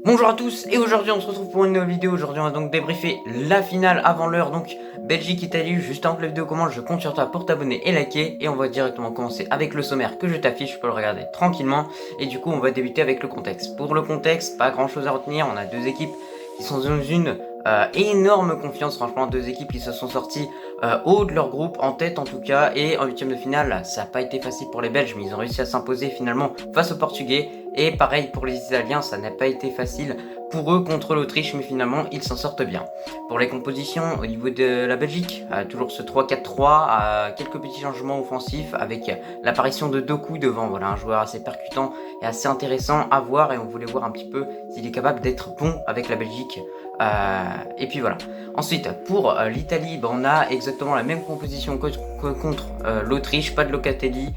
Bonjour à tous et aujourd'hui on se retrouve pour une nouvelle vidéo. Aujourd'hui on va donc débriefer la finale avant l'heure, donc Belgique-Italie. Juste avant que la vidéo commence, je compte sur toi pour t'abonner et liker. Et on va directement commencer avec le sommaire que je t'affiche, tu peux le regarder tranquillement. Et du coup on va débuter avec le contexte. Pour le contexte, pas grand chose à retenir, on a deux équipes qui sont dans une énorme confiance, franchement deux équipes qui se sont sorties haut de leur groupe, en tête en tout cas. Et en huitième de finale, ça n'a pas été facile pour les Belges, mais ils ont réussi à s'imposer finalement face aux Portugais. Et pareil pour les Italiens, ça n'a pas été facile pour eux contre l'Autriche, mais finalement ils s'en sortent bien. Pour les compositions au niveau de la Belgique, toujours ce 3-4-3, quelques petits changements offensifs avec l'apparition de Doku devant, voilà un joueur assez percutant et assez intéressant à voir, et on voulait voir un petit peu s'il est capable d'être bon avec la Belgique. Et puis voilà. Ensuite, pour l'Italie, on a exactement la même composition que contre l'Autriche, pas de Locatelli.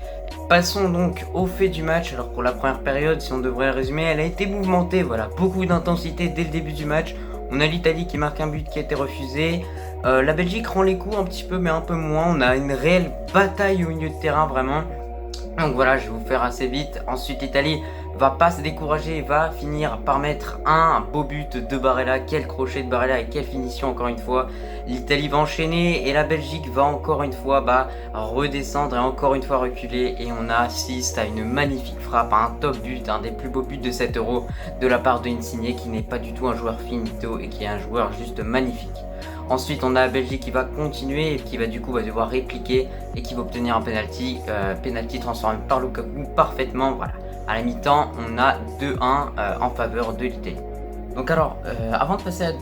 Passons donc au fait du match. Alors pour la première période, si on devrait résumer, elle a été mouvementée, voilà, beaucoup d'intensité dès le début du match. On a l'Italie qui marque un but qui a été refusé. La Belgique rend les coups un petit peu, mais un peu moins. On a une réelle bataille au milieu de terrain, vraiment. Donc voilà, je vais vous faire assez vite. Ensuite, l'Italie va pas se décourager, va finir par mettre un beau but de Barella. Quel crochet de Barella et quelle finition encore une fois. L'Italie va enchaîner et la Belgique va encore une fois redescendre et encore une fois reculer. Et on assiste à une magnifique frappe, à un top but, un des plus beaux buts de cet Euro de la part de Insigne, qui n'est pas du tout un joueur finito et qui est un joueur juste magnifique. Ensuite, on a la Belgique qui va continuer et qui va du coup devoir répliquer et qui va obtenir un penalty, transformé par Lukaku parfaitement. Voilà. À la mi-temps, on a 2-1 en faveur de l'Italie. Donc alors, avant de passer à la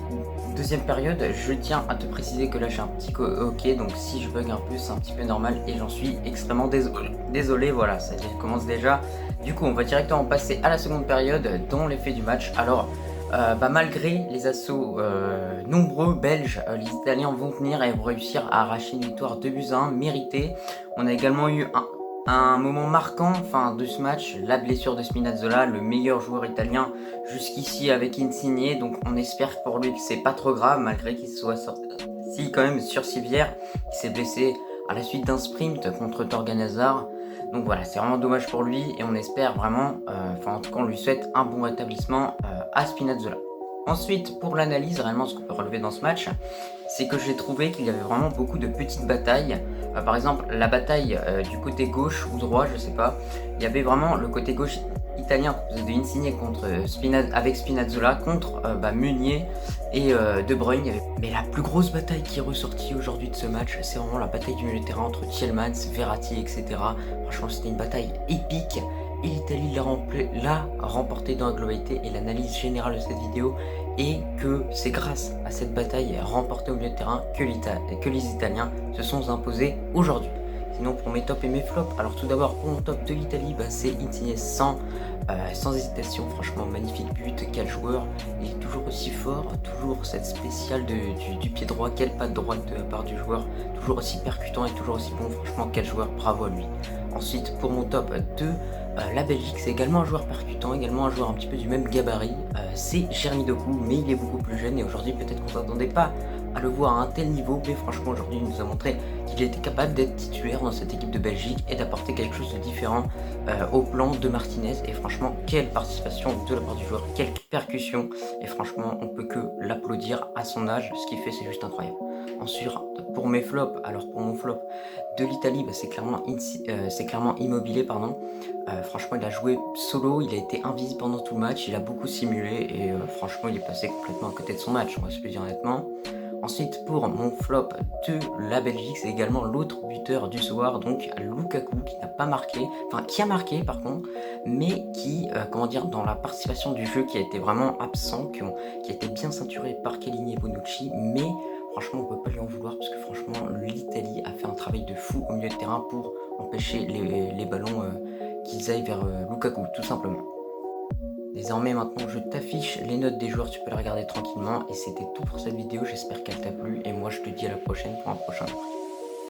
deuxième période, je tiens à te préciser que là je suis un petit ok, donc si je bug un peu, c'est un petit peu normal et j'en suis extrêmement désolé. Voilà, ça commence déjà. Du coup, on va directement passer à la seconde période dans l'effet du match. Alors, malgré les assauts nombreux belges, les Italiens vont tenir et vont réussir à arracher une victoire 2-1 méritée. On a également eu un moment marquant de ce match, la blessure de Spinazzola, le meilleur joueur italien jusqu'ici avec Insigne. Donc on espère pour lui que c'est pas trop grave, malgré qu'il soit sorti quand même sur civière, qui s'est blessé à la suite d'un sprint contre Torgan Hazard. Donc voilà, c'est vraiment dommage pour lui et on espère vraiment, en tout cas on lui souhaite un bon rétablissement à Spinazzola. Ensuite, pour l'analyse, réellement ce qu'on peut relever dans ce match, c'est que j'ai trouvé qu'il y avait vraiment beaucoup de petites batailles. Par exemple, la bataille du côté gauche ou droit, je sais pas, il y avait vraiment le côté gauche italien composé de Insigne contre avec Spinazzola contre Meunier et De Bruyne. Mais la plus grosse bataille qui est ressortie aujourd'hui de ce match, c'est vraiment la bataille du milieu de terrain entre Tielemans, Verratti, etc. Franchement, c'était une bataille épique. Et l'Italie l'a remporté dans la globalité, et l'analyse générale de cette vidéo est que c'est grâce à cette bataille remportée au milieu de terrain que les Italiens se sont imposés aujourd'hui. Sinon, pour mes tops et mes flops, alors tout d'abord pour mon top de l'Italie, c'est Insigne sans hésitation. Franchement, magnifique but, quel joueur, il est toujours aussi fort, toujours cette spéciale du pied droit, quelle patte droite de la part du joueur, toujours aussi percutant et toujours aussi bon. Franchement, quel joueur, bravo à lui. Ensuite, pour mon top 2, la Belgique, c'est également un joueur percutant, également un joueur un petit peu du même gabarit. C'est Jeremy Doku, mais il est beaucoup plus jeune et aujourd'hui peut-être qu'on ne s'attendait pas à le voir à un tel niveau, mais franchement aujourd'hui il nous a montré qu'il était capable d'être titulaire dans cette équipe de Belgique et d'apporter quelque chose de différent au plan de Martinez. Et franchement, quelle participation de la part du joueur, quelle percussion, et franchement on peut que l'applaudir à son âge, ce qu'il fait c'est juste incroyable. Ensuite, pour mes flops, alors pour mon flop de l'Italie, c'est clairement Immobilier, pardon. Franchement, il a joué solo, il a été invisible pendant tout le match, il a beaucoup simulé et franchement, il est passé complètement à côté de son match, on va se le dire honnêtement. Ensuite, pour mon flop de la Belgique, c'est également l'autre buteur du soir, donc Lukaku, qui n'a pas marqué, qui a marqué par contre, mais qui, dans la participation du jeu, qui a été vraiment absent, qui a été bien ceinturé par Chiellini et Bonucci, mais franchement, on peut pas lui en vouloir parce que franchement, l'Italie a fait un travail de fou au milieu de terrain pour empêcher les ballons qu'ils aillent vers Lukaku, tout simplement. Désormais, maintenant, je t'affiche les notes des joueurs, tu peux les regarder tranquillement. Et c'était tout pour cette vidéo, j'espère qu'elle t'a plu. Et moi, je te dis à la prochaine pour un prochain.